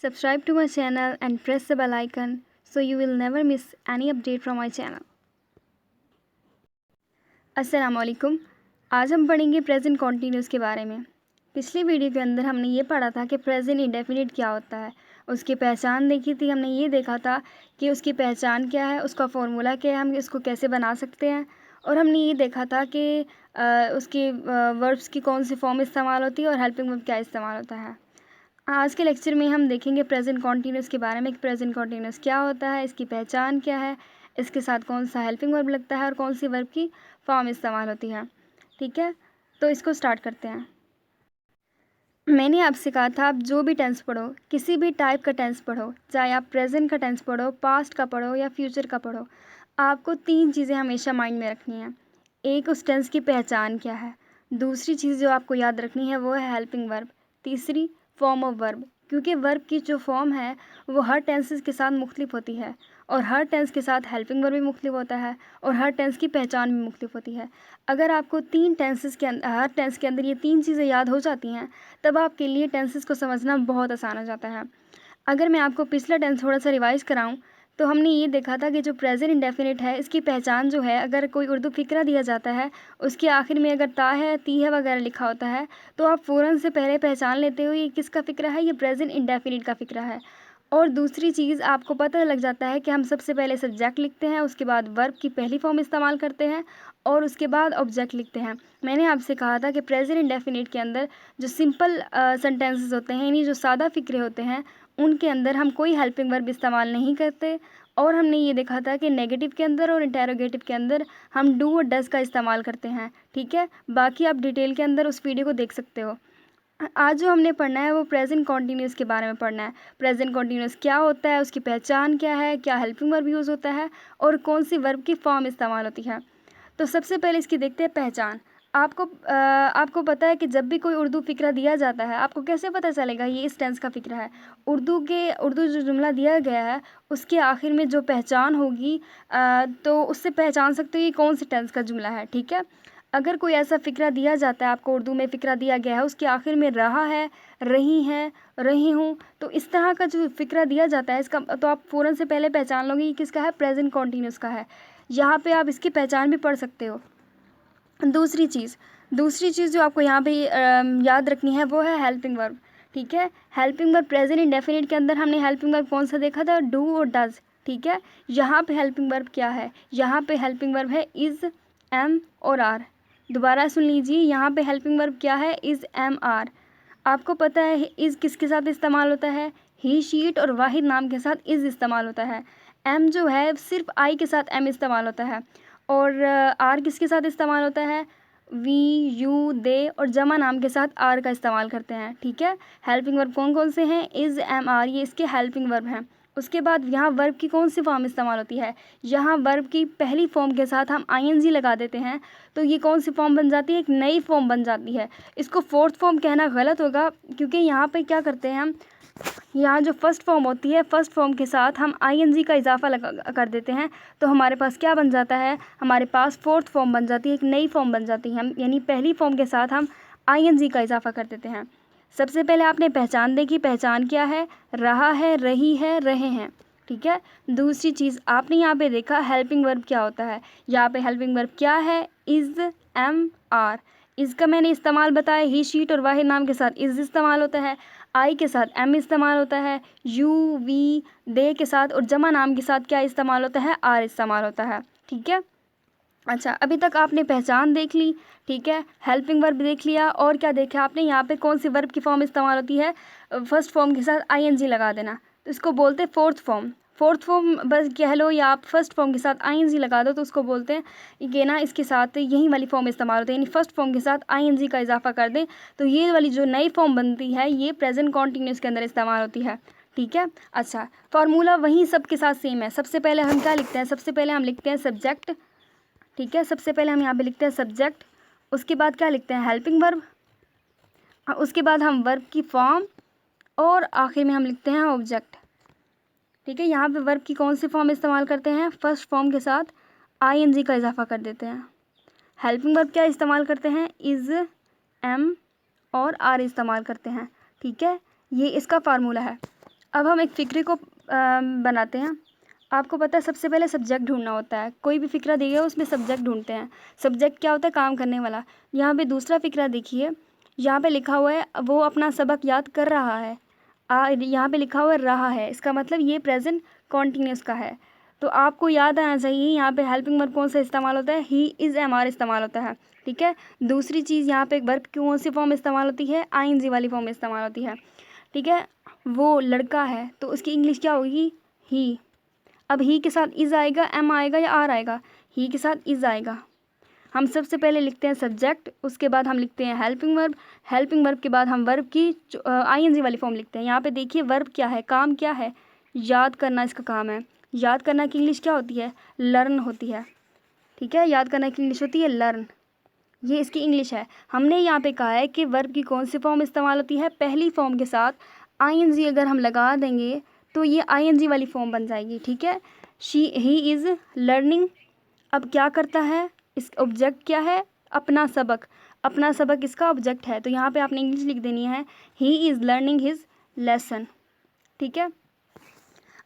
Subscribe to my channel and press the bell icon so you will never miss any update from my channel. अस्सलामुअलैकुम। आज हम पढ़ेंगे present continuous के बारे में। पिछली वीडियो के अंदर हमने ये पढ़ा था कि प्रेजेंट इंडेफिनिट क्या होता है, उसकी पहचान देखी थी। हमने ये देखा था कि उसकी पहचान क्या है, उसका फॉर्मूला क्या है, हम इसको कैसे बना सकते हैं। और हमने ये देखा था कि उसके वर्ब्स की कौन सी फॉर्म इस्तेमाल होती है और हेल्पिंग वर्ब क्या इस्तेमाल होता है। आज के लेक्चर में हम देखेंगे प्रेजेंट कॉन्टिन्यूस के बारे में कि प्रेजेंट कॉन्टिन्यूस क्या होता है, इसकी पहचान क्या है, इसके साथ कौन सा हेल्पिंग वर्ब लगता है और कौन सी वर्ब की फॉर्म इस्तेमाल होती है। ठीक है, तो इसको स्टार्ट करते हैं। मैंने आपसे कहा था आप जो भी टेंस पढ़ो, किसी भी टाइप का टेंस पढ़ो, चाहे आप प्रेजेंट का टेंस पढ़ो, पास्ट का पढ़ो या फ्यूचर का पढ़ो, आपको 3 चीज़ें हमेशा माइंड में रखनी है। एक, उस टेंस की पहचान क्या है। दूसरी चीज़ जो आपको याद रखनी है वो है हेल्पिंग वर्ब। तीसरी, फॉर्म ऑफ वर्ब, क्योंकि वर्ब की जो फॉर्म है वो हर टेंसेस के साथ मुख्तलिफ होती है और हर टेंस के साथ हेल्पिंग वर्ब भी मुख्तलिफ होता है और हर टेंस की पहचान भी मुख्तलिफ होती है। अगर आपको हर टेंस के अंदर ये 3 चीज़ें याद हो जाती हैं, तब आपके लिए टेंसेस को समझना बहुत आसान हो जाता है। अगर मैं आपको पिछला टेंस थोड़ा सा रिवाइज़ कराऊँ, तो हमने ये देखा था कि जो प्रेजेंट इंडेफिनिट है, इसकी पहचान जो है, अगर कोई उर्दू फ़िक्रा दिया जाता है, उसके आखिर में अगर ता है, ती है वगैरह लिखा होता है, तो आप फ़ौरन से पहले पहचान लेते हो ये किसका फ़िक्रा है, ये प्रेजेंट इंडेफिनिट का फ़िक्रा है। और दूसरी चीज़ आपको पता लग जाता है कि हम सबसे पहले सब्जेक्ट लिखते हैं, उसके बाद वर्ब की पहली फॉर्म इस्तेमाल करते हैं और उसके बाद ऑब्जेक्ट लिखते हैं। मैंने आपसे कहा था कि प्रेजेंट इंडेफिनिट के अंदर जो सिंपल सेंटेंसेस होते हैं, यानी जो सादा फ़िक्रे होते हैं, उनके अंदर हम कोई हेल्पिंग वर्ब इस्तेमाल नहीं करते। और हमने ये देखा था कि नेगेटिव के अंदर और इंटेरोगेटिव के अंदर हम डू और डज़ का इस्तेमाल करते हैं। ठीक है, बाकी आप डिटेल के अंदर उस वीडियो को देख सकते हो। आज जो हमने पढ़ना है वो प्रेजेंट कॉन्टिन्यूस के बारे में पढ़ना है। प्रेजेंट कॉन्टिन्यूस क्या होता है, उसकी पहचान क्या है, क्या हेल्पिंग वर्ब यूज़ होता है और कौन सी वर्ब की फॉर्म इस्तेमाल होती है। तो सबसे पहले इसकी देखते हैं पहचान। आपको पता है कि जब भी कोई उर्दू फ़िक्रा दिया जाता है, आपको कैसे पता चलेगा ये इस टेंस का फ़िक्रा है। उर्दू जो जुमला दिया गया है, उसके आखिर में जो पहचान होगी, तो उससे पहचान सकते हो ये कौन से टेंस का जुमला है। ठीक है, अगर कोई ऐसा फ़िक्रा दिया जाता है, आपको उर्दू में फ़िक्रा दिया गया है, उसके आखिर में रहा है, रही हैं, रही हूँ, तो इस तरह का जो फ़िक्रा दिया जाता है, इसका तो आप फ़ौरन से पहले पहचान लोगे ये किसका है, प्रेजेंट कॉन्टिन्यूस का है। यहाँ पे आप इसकी पहचान भी पढ़ सकते हो। दूसरी चीज़ जो आपको यहाँ पे याद रखनी है वो है हेल्पिंग वर्ब। ठीक है, हेल्पिंग वर्ब प्रेजेंट इंडेफिनिट के अंदर हमने हेल्पिंग वर्ब कौन सा देखा था, डू और डज़। ठीक है, यहाँ पे हेल्पिंग वर्ब क्या है, यहाँ पे हेल्पिंग वर्ब है इज़, एम और आर। दोबारा सुन लीजिए, यहाँ पे हेल्पिंग वर्ब क्या है, इज़, एम, आर। आपको पता है इज़ किसके साथ इस्तेमाल होता है, ही, शीट और वाहिद नाम के साथ इज़ इस्तेमाल होता है। एम जो है सिर्फ आई के साथ एम इस्तेमाल होता है और आर किसके साथ इस्तेमाल होता है, वी, यू, दे और जमा नाम के साथ आर का इस्तेमाल करते हैं। ठीक है, हेल्पिंग वर्ब कौन कौन से हैं, इज़, एम, आर, ये इसके हेल्पिंग वर्ब हैं। उसके बाद यहाँ वर्ब की कौन सी फॉर्म इस्तेमाल होती है, यहाँ वर्ब की पहली फॉर्म के साथ हम आईएनजी लगा देते हैं, तो ये कौन सी फॉर्म बन जाती है, एक नई फॉर्म बन जाती है। इसको फोर्थ फॉर्म कहना गलत होगा, क्योंकि यहाँ पे क्या करते हैं हम, यहाँ जो फर्स्ट फॉर्म होती है, फर्स्ट फॉर्म के साथ हम आईएनजी का इजाफा कर देते हैं, तो हमारे पास क्या बन जाता है, हमारे पास फोर्थ फॉर्म बन जाती है, एक नई फॉर्म बन जाती है। हम यानी पहली फॉर्म के साथ हम आईएनजी का इजाफा कर देते हैं। सबसे पहले आपने पहचान देखी, पहचान क्या है, रहा है, रही है, रहे हैं। ठीक है, दूसरी चीज़ आपने यहाँ पे देखा हेल्पिंग वर्ब क्या होता है। यहाँ पे हेल्पिंग वर्ब क्या है, इज़, एम, आर। इसका मैंने इस्तेमाल बताया, ही, शीट और वाहिद नाम के साथ इज़ इस्तेमाल होता है, आई के साथ एम इस्तेमाल होता है, यू, वी, दे के साथ और जमा नाम के साथ क्या इस्तेमाल होता है, आर इस्तेमाल होता है। ठीक है, अच्छा, अभी तक आपने पहचान देख ली। ठीक है, हेल्पिंग वर्ब देख लिया और क्या देखा आपने, यहाँ पे कौन सी वर्ब की फॉर्म इस्तेमाल होती है, फर्स्ट फॉर्म के साथ आईएनजी लगा देना, तो इसको बोलते हैं फोर्थ फॉर्म। फोर्थ फॉर्म बस कह लो या आप फर्स्ट फॉर्म के साथ आईएनजी लगा दो, तो उसको बोलते हैं कि ना इसके साथ यही वाली फॉर्म इस्तेमाल होती है, यानी फर्स्ट फॉर्म के साथ आईएनजी का इजाफा कर दें, तो ये वाली जो नई फॉर्म बनती है ये प्रेजेंट कॉन्टिन्यूस के अंदर इस्तेमाल होती है। ठीक है, अच्छा, फार्मूला वहीं सबके साथ सेम है। सबसे पहले हम क्या लिखते हैं, सबसे पहले हम लिखते हैं सब्जेक्ट। ठीक है, सबसे पहले हम यहाँ पे लिखते हैं सब्जेक्ट, उसके बाद क्या लिखते हैं, हेल्पिंग वर्ब, उसके बाद हम वर्ब की फॉर्म और आखिर में हम लिखते हैं ऑब्जेक्ट। ठीक है, यहाँ पे वर्ब की कौन सी फॉर्म इस्तेमाल करते हैं, फर्स्ट फॉर्म के साथ आईएनजी का इजाफा कर देते हैं। हेल्पिंग वर्ब क्या इस्तेमाल करते हैं, इज़, एम और आर इस्तेमाल करते हैं। ठीक है, ये इसका फार्मूला है। अब हम एक फ़िक्रे को बनाते हैं। आपको पता है सबसे पहले सब्जेक्ट ढूंढना होता है। कोई भी फ़िक्रा दिया उसमें सब्जेक्ट ढूंढते हैं। सब्जेक्ट क्या होता है? काम करने वाला। यहाँ पे दूसरा फ़िक्रा देखिए, यहाँ पे लिखा हुआ है वो अपना सबक याद कर रहा है। यहाँ पे लिखा हुआ है रहा है, इसका मतलब ये प्रेजेंट कॉन्टीन्यूस का है। तो आपको याद आना चाहिए यहाँ पे हेल्पिंग वर्ब कौन सा इस्तेमाल होता है? ही इज़ एम आर इस्तेमाल होता है। ठीक है। दूसरी चीज़, यहाँ पे वर्ब की कौन सी फॉर्म इस्तेमाल होती है? आईएनजी वाली फॉर्म इस्तेमाल होती है। ठीक है। वो लड़का है तो उसकी इंग्लिश क्या होगी? ही। अब ही के साथ इज़ आएगा, एम आएगा या आर आएगा? ही के साथ इज़ आएगा। हम सबसे पहले लिखते हैं सब्जेक्ट, उसके बाद हम लिखते हैं हेल्पिंग वर्ब। हेल्पिंग वर्ब के बाद हम वर्ब की आईएनजी वाली फॉर्म लिखते हैं। यहाँ पे देखिए वर्ब क्या है, काम क्या है? याद करना इसका काम है। याद करना की इंग्लिश क्या होती है? लर्न होती है। ठीक है। याद करना की इंग्लिश होती है लर्न। ये इसकी इंग्लिश है। हमने यहाँ पे कहा है कि वर्ब की कौन सी फॉर्म इस्तेमाल होती है? पहली फॉर्म के साथ आईएनजी अगर हम लगा देंगे तो ये आईएनजी वाली फॉर्म बन जाएगी। ठीक है। He is learning. अब क्या करता है? इस ऑब्जेक्ट क्या है? अपना सबक। अपना सबक इसका ऑब्जेक्ट है, तो यहाँ पे आपने इंग्लिश लिख देनी है he is learning his lesson. ठीक है।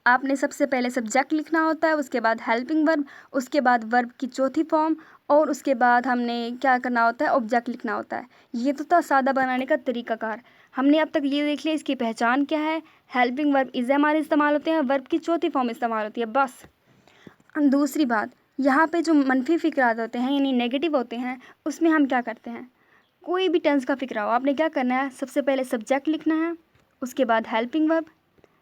आपने सबसे पहले सब्जेक्ट लिखना होता है, उसके बाद हेल्पिंग वर्ब, उसके बाद वर्ब की चौथी फॉर्म, और उसके बाद हमने क्या करना होता है? ऑब्जेक्ट लिखना होता है। ये तो था सादा बनाने का तरीकाकार। हमने अब तक ये देख लिया इसकी पहचान क्या है। Helping verb is am are इस्तेमाल होते हैं, वर्ब की चौथी फॉर्म इस्तेमाल होती है, बस। दूसरी बात, यहाँ पे जो मनफी फ़िक्रात होते हैं यानी नेगेटिव होते हैं, उसमें हम क्या करते हैं? कोई भी टेंस का फ़िक्रा हो, आपने क्या करना है? सबसे पहले सब्जेक्ट लिखना है, उसके बाद हेल्पिंग वर्ब।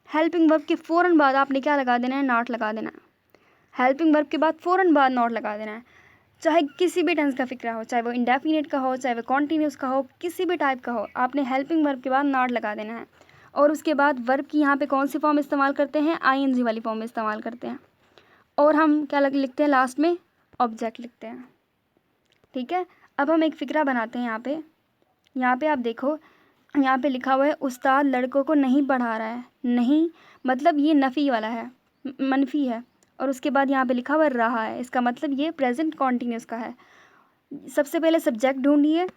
हेल्पिंग वर्ब के फ़ौरन बाद आपने क्या लगा देना है? नॉट लगा देना है। हेल्पिंग वर्ब के बाद फ़ौरन बाद नॉट लगा देना है। चाहे किसी भी टेंस का फ़िक्रा हो, चाहे वो इंडेफिनिट का हो, चाहे वो कॉन्टीन्यूस का हो, किसी भी टाइप का हो, आपने हेल्पिंग वर्ब के बाद नॉट लगा देना है। और उसके बाद वर्ब की यहाँ पे कौन सी फॉर्म इस्तेमाल करते हैं? आईएनजी वाली फॉर्म इस्तेमाल करते हैं। और हम क्या लिखते हैं लास्ट में? ऑब्जेक्ट लिखते हैं। ठीक है। अब हम एक फ़िक्रा बनाते हैं यहाँ पे आप देखो, यहाँ पे लिखा हुआ है उस्ताद लड़कों को नहीं पढ़ा रहा है। नहीं मतलब ये नफ़ी वाला है, मनफी है। और उसके बाद यहाँ पे लिखा हुआ रहा है, इसका मतलब ये प्रेजेंट कॉन्टीन्यूस का है। सबसे पहले सब्जेक्ट ढूंढिए।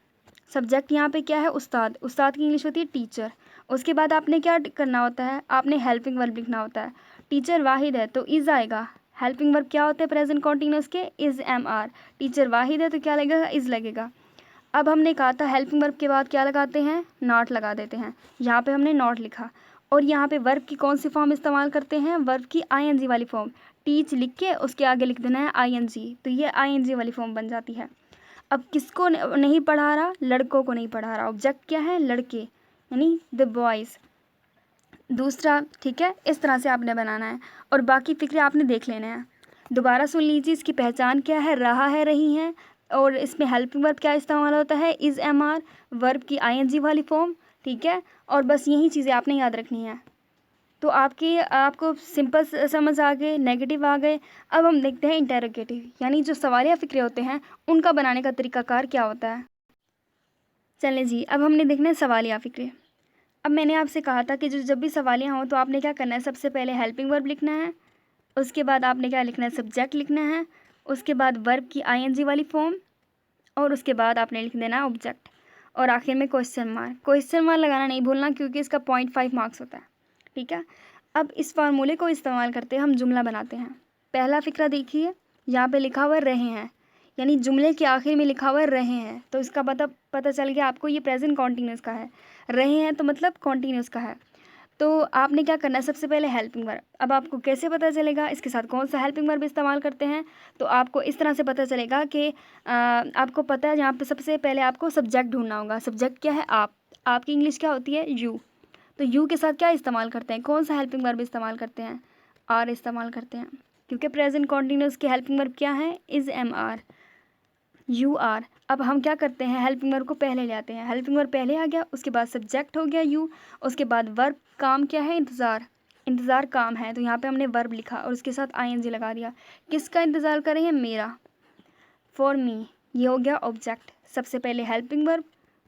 सब्जेक्ट यहाँ पे क्या है? उस्ताद। उस्ताद की इंग्लिश होती है टीचर। उसके बाद आपने क्या करना होता है? आपने हेल्पिंग वर्ब लिखना होता है। टीचर वाहिद है तो इज़ आएगा। हेल्पिंग वर्ब क्या होते हैं प्रेजेंट कॉन्टीन्यूस के? Is am are. टीचर वाहिद है तो क्या लगेगा? इज़ लगेगा। अब हमने कहा था हेल्पिंग वर्ब के बाद क्या लगाते हैं? नॉट लगा देते हैं। यहाँ पे हमने नॉट लिखा। और यहाँ पे वर्ब की कौन सी फॉर्म इस्तेमाल करते हैं? वर्ब की आईएनजी वाली फॉर्म। टीच लिख के उसके आगे लिख देना है आईएनजी, तो ये आईएनजी वाली फॉर्म बन जाती है। अब किसको नहीं पढ़ा रहा? लड़कों को नहीं पढ़ा रहा। ऑब्जेक्ट क्या है? लड़के, यानी द बॉयज़। दूसरा, ठीक है, इस तरह से आपने बनाना है और बाकी फ़िक्रे आपने देख लेने हैं। दोबारा सुन लीजिए, इसकी पहचान क्या है? रहा है, रही हैं। और इसमें हेल्पिंग वर्ब क्या इस्तेमाल होता है? Is am are. वर्ब की आईएनजी वाली फॉर्म। ठीक है। और बस यही चीज़ें आपने याद रखनी है। तो आपको सिंपल समझ आ गए, नेगेटिव आ गए। अब हम देखते हैं इंटेरोगेटिव, यानी जो सवालिया फ़िक्रे होते हैं उनका बनाने का तरीकाकार क्या होता है। चलें जी, अब हमने देखना है सवालिया फ़िक्रे। अब मैंने आपसे कहा था कि जब भी सवालियाँ हों तो आपने क्या करना है? सबसे पहले हेल्पिंग वर्ब लिखना है, उसके बाद आपने क्या लिखना है? सब्जेक्ट लिखना है, उसके बाद वर्ब की आईएनजी वाली फॉर्म, और उसके बाद आपने लिख देना है ऑब्जेक्ट, और आखिर में क्वेश्चन मार्क। क्वेश्चन मार्क लगाना नहीं भूलना क्योंकि इसका 0.5 मार्क्स होता है। ठीक है। अब इस फार्मूले को इस्तेमाल करते हम जुमला बनाते हैं। पहला फ़िक्रा देखिए, यहाँ पे लिखा हुआ रहे हैं, यानी जुमले के आखिर में लिखा हुआ रहे हैं, तो इसका पता चल गया आपको ये प्रेजेंट कॉन्टीन्यूस का है। रहे हैं तो मतलब कॉन्टीन्यूस का है। तो आपने क्या करना है? सबसे पहले हेल्पिंग वर्ब। अब आपको कैसे पता चलेगा इसके साथ कौन सा हेल्पिंग वर्ब इस्तेमाल करते हैं? तो आपको इस तरह से पता चलेगा कि आपको पता है यहाँ पे सबसे पहले आपको सब्जेक्ट ढूंढना होगा। सब्जेक्ट क्या है? आप। आपकी इंग्लिश क्या होती है? यू। तो यू के साथ क्या इस्तेमाल करते हैं? कौन सा हेल्पिंग वर्ब इस्तेमाल करते हैं? आर इस्तेमाल करते हैं, क्योंकि प्रेजेंट कॉन्टीन्यूस के हेल्पिंग वर्ब क्या है? Is am are. You are. अब हम क्या करते हैं? हेल्पिंग वर्ब को पहले ले आते हैं। हेल्पिंग वर्ब पहले आ गया, उसके बाद सब्जेक्ट हो गया यू, उसके बाद वर्ब। काम क्या है? इंतज़ार। इंतज़ार काम है, तो यहाँ पे हमने वर्ब लिखा और उसके साथ आईएनजी लगा दिया। किसका इंतज़ार कर रहे हैं? मेरा, फॉर मी। ये हो गया ऑब्जेक्ट। सबसे पहले हेल्पिंग वर्ब,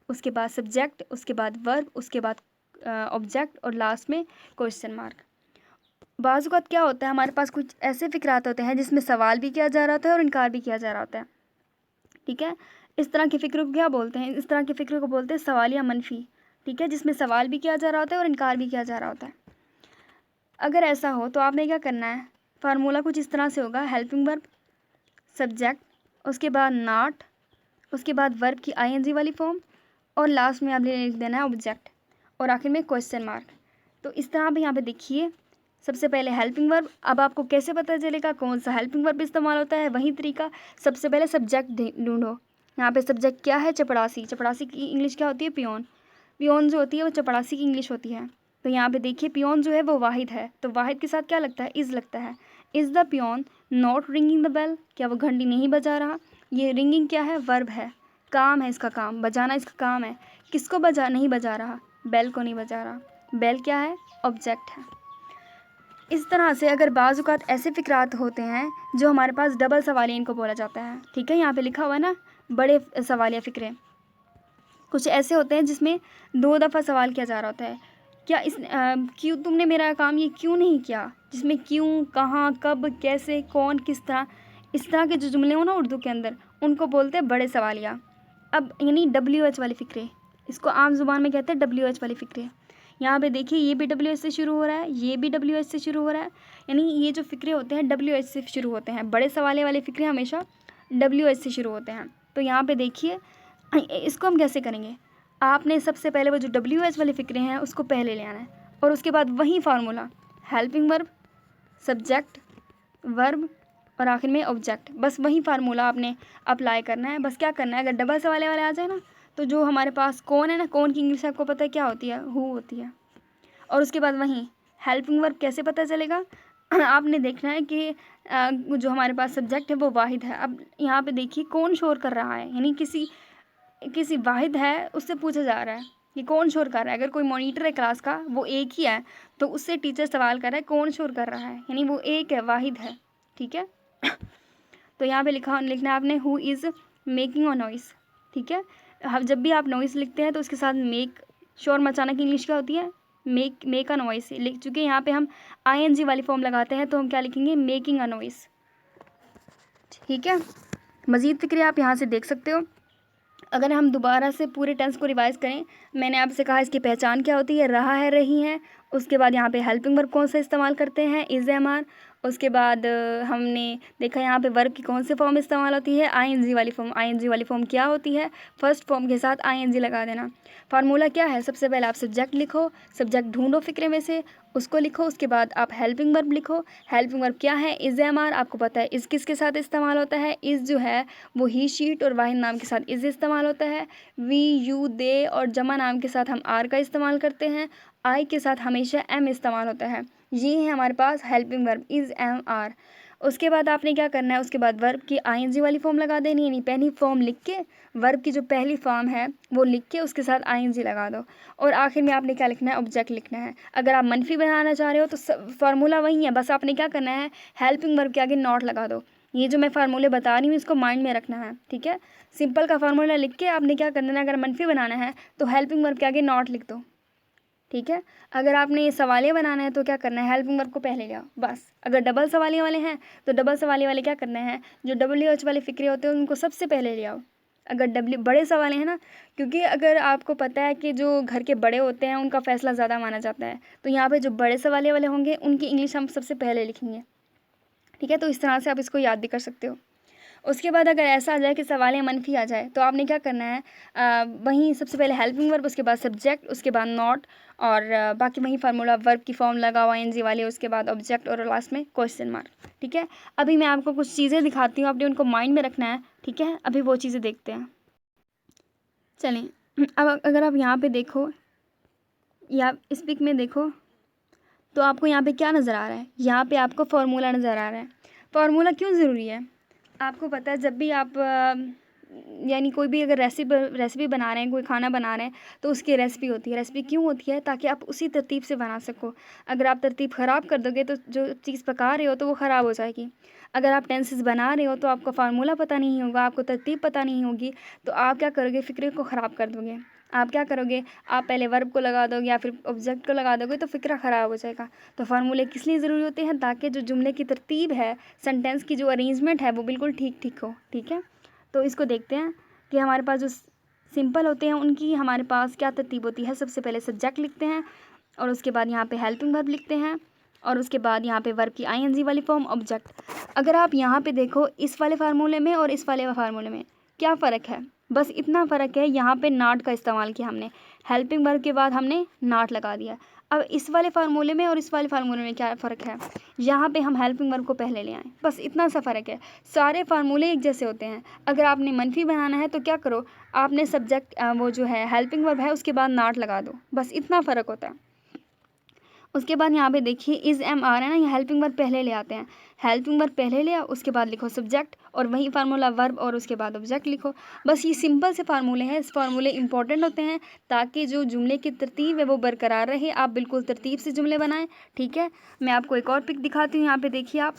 उसके बाद सब्जेक्ट, उसके बाद वर्ब, उसके बाद ऑब्जेक्ट, और लास्ट में क्वेश्चन मार्क। बाज़ औक़ात क्या होता है, हमारे पास कुछ ऐसे फ़िक्रात होते हैं जिसमें सवाल भी किया जा रहा होता है और इनकार भी किया जा रहा होता है। ठीक है। इस तरह के फ़िक्र को क्या बोलते हैं? इस तरह के फ़िक्र को बोलते हैं सवाल या मनफी। ठीक है, जिसमें सवाल भी किया जा रहा होता है और इनकार भी किया जा रहा होता है। अगर ऐसा हो तो आपने क्या करना है, फार्मूला कुछ इस तरह से होगा, हेल्पिंग वर्ब, सब्जेक्ट, उसके बाद नॉट, उसके बाद वर्ब की आईएनजी वाली फॉर्म, और लास्ट में आपने लिख देना है ऑब्जेक्ट, और आखिर में क्वेश्चन मार्क। तो इस तरह आप यहाँ पे देखिए, सबसे पहले हेल्पिंग वर्ब। अब आपको कैसे पता चलेगा कौन सा हेल्पिंग वर्ब इस्तेमाल होता है? वही तरीका, सबसे पहले सब्जेक्ट ढूंढो। यहाँ पे सब्जेक्ट क्या है? चपड़ासी। चपड़ासी की इंग्लिश क्या होती है? पियोन। पियोन जो होती है वो चपड़ासी की इंग्लिश होती है। तो यहाँ पे देखिए पियोन जो है वो वाहिद है, तो वाहिद के साथ क्या लगता है? इज़ लगता है। Is the peon not ringing the bell? क्या वो घंटी नहीं बजा रहा? ये रिंगिंग क्या है? वर्ब है, काम है इसका, काम बजाना इसका काम है। किसको नहीं बजा रहा? बेल को नहीं बजा रहा। बेल क्या है? ऑब्जेक्ट है। इस तरह से अगर बाज़ औक़ात ऐसे फ़िक्रात होते हैं जो हमारे पास डबल सवालिया इनको बोला जाता है, ठीक है, यहाँ पे लिखा हुआ है ना बड़े सवालिया फ़िक्रे, कुछ ऐसे होते हैं जिसमें 2 दफ़ा सवाल किया जा रहा होता है। क्या क्यों तुमने मेरा काम ये क्यों नहीं किया? जिसमें क्यों, कहाँ, कब, कैसे, कौन, किस तरह, इस तरह के जो जुमले हो ना उर्दू के अंदर, उनको बोलते हैं बड़े सवालिया। अब यानी WH वाले फ़िक्रे, इसको आम ज़ुबान में कहते हैं WH वाले फ़िक्रे। यहाँ पे देखिए ये भी WH से शुरू हो रहा है, ये भी WH से शुरू हो रहा है, यानी ये जो फ़िक्रे होते हैं WH से शुरू होते हैं। बड़े सवालिया वाले फ़िक्रे हमेशा WH से शुरू होते हैं। तो यहाँ पे देखिए इसको हम कैसे करेंगे, आपने सबसे पहले वो जो WH वाले फ़िक्रे हैं उसको पहले ले आना है, और उसके बाद वही formula, helping verb, subject, verb, और आखिर में ऑब्जेक्ट, बस वही फार्मूला आपने अप्लाई करना है। बस क्या करना है, अगर डबल सवाले वाले आ जाए ना, तो जो हमारे पास कौन है ना, कौन की इंग्लिश आपको पता है क्या होती है? हु होती है। और उसके बाद वहीं हेल्पिंग वर्ब कैसे पता चलेगा? आपने देखना है कि जो हमारे पास सब्जेक्ट है वो वाहिद है। अब यहाँ पे देखिए कौन शोर कर रहा है, यानी किसी वाहिद है उससे पूछा जा रहा है कि कौन शोर कर रहा है। अगर कोई मॉनिटर है क्लास का, वो एक ही है, तो उससे टीचर सवाल कर रहा है कौन शोर कर रहा है, यानी वो एक है, वाहिद है, ठीक है। तो यहाँ पे लिखना है आपने who is making a noise, ठीक है। हम जब भी आप नॉइस लिखते हैं तो उसके साथ मेक, शोर मचाना की इंग्लिश क्या होती है? Make a noise. लिख चुके यहाँ पे हम ING वाली फॉर्म लगाते हैं, तो हम क्या लिखेंगे? मेकिंग अ नॉइस, ठीक है। मज़ीद फ़िक्रे आप यहाँ से देख सकते हो। अगर हम दोबारा से पूरे टेंस को रिवाइज़ करें, मैंने आपसे कहा इसकी पहचान क्या होती है? रहा है, रही है। उसके बाद यहाँ पे हेल्पिंग वर्ब कौन सा इस्तेमाल करते हैं? Is, am, are. उसके बाद हमने देखा यहाँ पे वर्ब की कौन सी फॉर्म इस्तेमाल होती है? ING वाली फॉर्म। ING वाली फॉर्म क्या होती है? फर्स्ट फॉर्म के साथ ING लगा देना। फार्मूला क्या है? सबसे पहले आप सब्जेक्ट लिखो, सब्जेक्ट ढूंढो फ़िक्रे में से, उसको लिखो। उसके बाद आप हेल्पिंग वर्ब लिखो। हेल्पिंग वर्ब क्या है? Is, am, are. आपको पता है इज़ किसके साथ इस्तेमाल होता है? इज़ जो है वो ही, शीट और वाहिद नाम के साथ इज़ इस्तेमाल होता है। वी, यू, दे और जमा नाम के साथ हम आर का इस्तेमाल करते हैं। आई के साथ हमेशा एम इस्तेमाल होता है। ये है हमारे पास helping verb, is, am, are. उसके बाद आपने क्या करना है? उसके बाद वर्ब की ING वाली फॉर्म लगा देनी, यानी पहली फॉर्म लिख के, वर्ब की जो पहली फॉर्म है वो लिख के उसके साथ ING लगा दो, और आखिर में आपने क्या लिखना है? ऑब्जेक्ट लिखना है। अगर आप मनफी बनाना चाह रहे हो तो फार्मूला वही है, बस आपने क्या करना है? हेल्पिंग वर्ब के आगे नॉट लगा दो। ये जो मैं फार्मूले बता रही हूँ इसको माइंड में रखना है, ठीक है। सिंपल का फार्मूला लिख के आपने क्या करना है? अगर मनफी बनाना है तो हेल्पिंग वर्ब के आगे नॉट लिख दो, ठीक है। अगर आपने ये सवालिया बनाना है तो क्या करना है? हेल्पिंग वर्ब को पहले ले आओ, बस। अगर डबल सवालिया वाले हैं तो डबल सवालिया वाले क्या करना है? जो WH वाले फ़िक्रे होते हैं उनको सबसे पहले ले आओ। अगर बड़े सवाले हैं ना, क्योंकि अगर आपको पता है कि जो घर के बड़े होते हैं उनका फ़ैसला ज़्यादा माना जाता है, तो यहाँ पे जो बड़े सवालिया वाले होंगे उनकी इंग्लिश हम सबसे पहले लिखेंगे, ठीक है। तो इस तरह से आप इसको याद भी कर सकते हो। उसके बाद अगर ऐसा आ जाए कि सवाल या मनफी आ जाए तो आपने क्या करना है? वहीं सबसे पहले हेल्पिंग वर्ब, उसके बाद सब्जेक्ट, उसके बाद नॉट, और बाकी वही फार्मूला, वर्ब की फॉर्म लगा हुआ ING वाली, उसके बाद ऑब्जेक्ट, और लास्ट में क्वेश्चन मार्क, ठीक है। अभी मैं आपको कुछ चीज़ें दिखाती हूँ, आपने उनको माइंड में रखना है, ठीक है। अभी वो चीज़ें देखते हैं। चलें, अब अगर आप यहाँ पे देखो या इस पिक में देखो तो आपको यहाँ पे क्या नज़र आ रहा है? यहाँ पे आपको फार्मूला नज़र आ रहा है। फार्मूला क्यों ज़रूरी है? आपको पता है जब भी आप यानी कोई भी अगर रेसिपी बना रहे हैं, कोई खाना बना रहे हैं, तो उसकी रेसिपी होती है। रेसिपी क्यों होती है? ताकि आप उसी तरतीब से बना सको। अगर आप तरतीब ख़राब कर दोगे तो जो चीज़ पका रहे हो तो वो ख़राब हो जाएगी। अगर आप टेंसेस बना रहे हो तो आपको फार्मूला पता नहीं होगा, आपको तरतीब पता नहीं होगी, तो आप क्या करोगे? फ़िक्रे को ख़राब कर दोगे। आप क्या करोगे? आप पहले वर्ब को लगा दोगे या फिर ऑब्जेक्ट को लगा दोगे, तो फ़िक्रा ख़राब हो जाएगा। तो फार्मूले किस लिए ज़रूरी होते हैं? ताकि जो जुमले की तरतीब है, सेंटेंस की जो अरेंजमेंट है वो बिल्कुल ठीक हो, ठीक है। तो इसको देखते हैं कि हमारे पास जो सिंपल होते हैं उनकी हमारे पास क्या तरतीब होती है। सबसे पहले सब्जेक्ट लिखते हैं, और उसके बाद यहाँ पे हेल्पिंग वर्ब लिखते हैं, और उसके बाद यहाँ पे वर्ब की आईएनजी वाली फॉर्म ऑब्जेक्ट। अगर आप यहाँ पे देखो इस वाले फार्मूले में और इस वाले फार्मूले में क्या फ़र्क है, बस इतना फ़र्क है यहाँ पे नॉट का इस्तेमाल किया हमने, हेल्पिंग वर्ब के बाद हमने नॉट लगा दिया। अब इस वाले फार्मूले में और इस वाले फार्मूले में क्या फ़र्क है, यहाँ पे हम हेल्पिंग वर्ब को पहले ले आए, बस इतना सा फ़र्क है। सारे फार्मूले एक जैसे होते हैं। अगर आपने मनफी बनाना है तो क्या करो, आपने सब्जेक्ट वो जो है हेल्पिंग वर्ब है उसके बाद नॉट लगा दो, बस इतना फ़र्क होता है। उसके बाद यहाँ पे देखिए इज़ एम आर है ना, ये हेल्पिंग वर्ब पहले ले आते हैं। हेल्पिंग वर्ब पहले लिया, उसके बाद लिखो सब्जेक्ट और वही फार्मूला वर्ब और उसके बाद ऑब्जेक्ट लिखो। बस ये सिंपल से फार्मूले हैं। इस फार्मूले इंपॉर्टेंट होते हैं ताकि जो जुमले की तरतीब है वो बरकरार रहे, आप बिल्कुल तरतीब से जुमले बनाएं। ठीक है, मैं आपको एक और पिक दिखाती हूँ। यहाँ पे देखिए आप,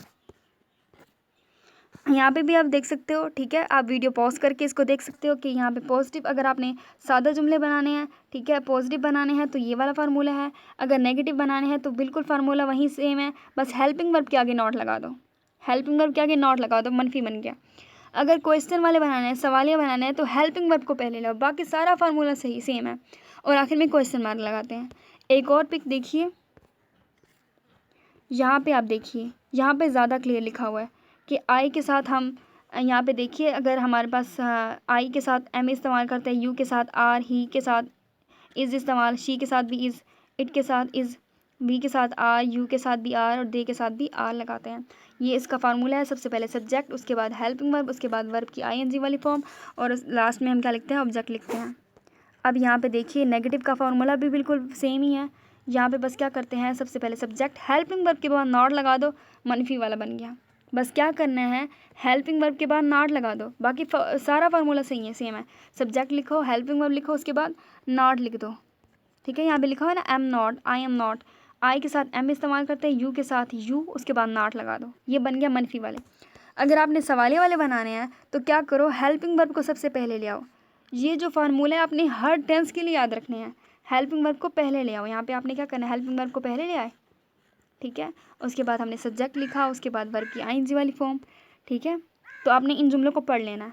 यहाँ पे भी आप देख सकते हो। ठीक है, आप वीडियो पॉज करके इसको देख सकते हो कि यहाँ पे पॉजिटिव, अगर आपने सादा जुमले बनाने हैं, ठीक है, पॉजिटिव बनाने हैं तो ये वाला फार्मूला है। अगर नेगेटिव बनाने हैं तो बिल्कुल फार्मूला वहीं सेम है, बस हेल्पिंग वर्ब के आगे नॉट लगा दो, हेल्पिंग वर्ब के आगे नॉट लगा दो, मनफी बन गया। अगर क्वेश्चन वाले बनाने हैं, सवालिया बनाने हैं तो हेल्पिंग वर्ब को पहले लो, बाकी सारा फार्मूला सही सेम है और आखिर में क्वेश्चन मार्क लगाते हैं। एक और पिक देखिए, यहाँ पे आप देखिए, यहाँ पे ज़्यादा क्लियर लिखा हुआ है कि आई के साथ हम यहाँ पे देखिए, अगर हमारे पास आई के साथ एम इस्तेमाल करते हैं, यू के साथ आर, ही के साथ इज़ इस्तेमाल, शी के साथ भी इज़, इट के साथ इज़, वी के साथ आर, यू के साथ भी आर और दे के साथ भी आर लगाते हैं। ये इसका फार्मूला है। सबसे पहले सब्जेक्ट, उसके बाद हेल्पिंग वर्ब, उसके बाद वर्ब की आईएनजी वाली फॉर्म और लास्ट में हम क्या लिखते हैं, ऑब्जेक्ट लिखते हैं। अब यहाँ पे देखिए नेगेटिव का फार्मूला भी बिल्कुल सेम ही है। यहाँ पे बस क्या करते हैं, सबसे पहले सब्जेक्ट, हेल्पिंग वर्ब के बाद नॉट लगा दो, मनफी वाला बन गया। बस क्या करना है, हेल्पिंग वर्ब के बाद नॉट लगा दो, बाकी सारा फार्मूला सही है, सेम है। सब्जेक्ट लिखो, हेल्पिंग वर्ब लिखो, उसके बाद नॉट लिख दो। ठीक है, यहाँ पे लिखा हुआ है ना am not, I am not, I के साथ एम इस्तेमाल करते हैं, यू के साथ यू, उसके बाद नॉट लगा दो, ये बन गया मनफी वाले। अगर आपने सवालिया वाले बनाने हैं तो क्या करो, हेल्पिंग वर्ब को सबसे पहले ले आओ। ये जो फार्मूला है आपने हर टेंस के लिए याद रखने हैं, हेल्पिंग वर्ब को पहले ले आओ। यहाँ पे आपने क्या करना है, हेल्पिंग वर्ब को पहले ले आए, ठीक है, उसके बाद हमने सब्जेक्ट लिखा, उसके बाद वर्ब की आईएनजी वाली फॉर्म। ठीक है, तो आपने इन जुमलों को पढ़ लेना है।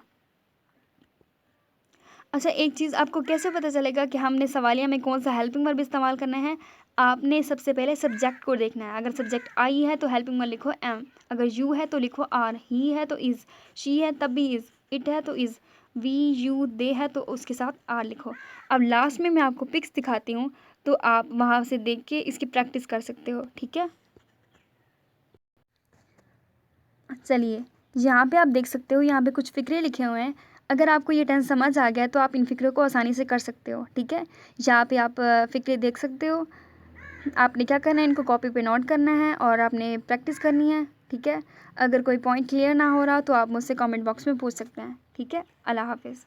अच्छा, एक चीज़ आपको कैसे पता चलेगा कि हमने सवालिया में कौन सा हेल्पिंग वर्ब इस्तेमाल करना है, आपने सबसे पहले सब्जेक्ट को देखना है। अगर सब्जेक्ट आई है तो हेल्पिंग वर्ब लिखो एम, अगर यू है तो लिखो आर, ही है तो इज़, शी है तब भी इज़, इट है तो इज़, वी यू दे है तो उसके साथ आर लिखो। अब लास्ट में मैं आपको पिक्स दिखाती हूँ तो आप वहाँ से देख के इसकी प्रैक्टिस कर सकते हो। ठीक है, चलिए यहाँ पे आप देख सकते हो, यहाँ पे कुछ फ़िक्रे लिखे हुए हैं। अगर आपको ये टेंस समझ आ गया तो आप इन फ़िक्रों को आसानी से कर सकते हो। ठीक है, यहाँ पे आप फ़िक्रे देख सकते हो। आपने क्या करना है, इनको कॉपी पे नोट करना है और आपने प्रैक्टिस करनी है। ठीक है, अगर कोई पॉइंट क्लियर ना हो रहा तो आप मुझसे कमेंट बॉक्स में पूछ सकते हैं। ठीक है, अल्लाह हाफिज़।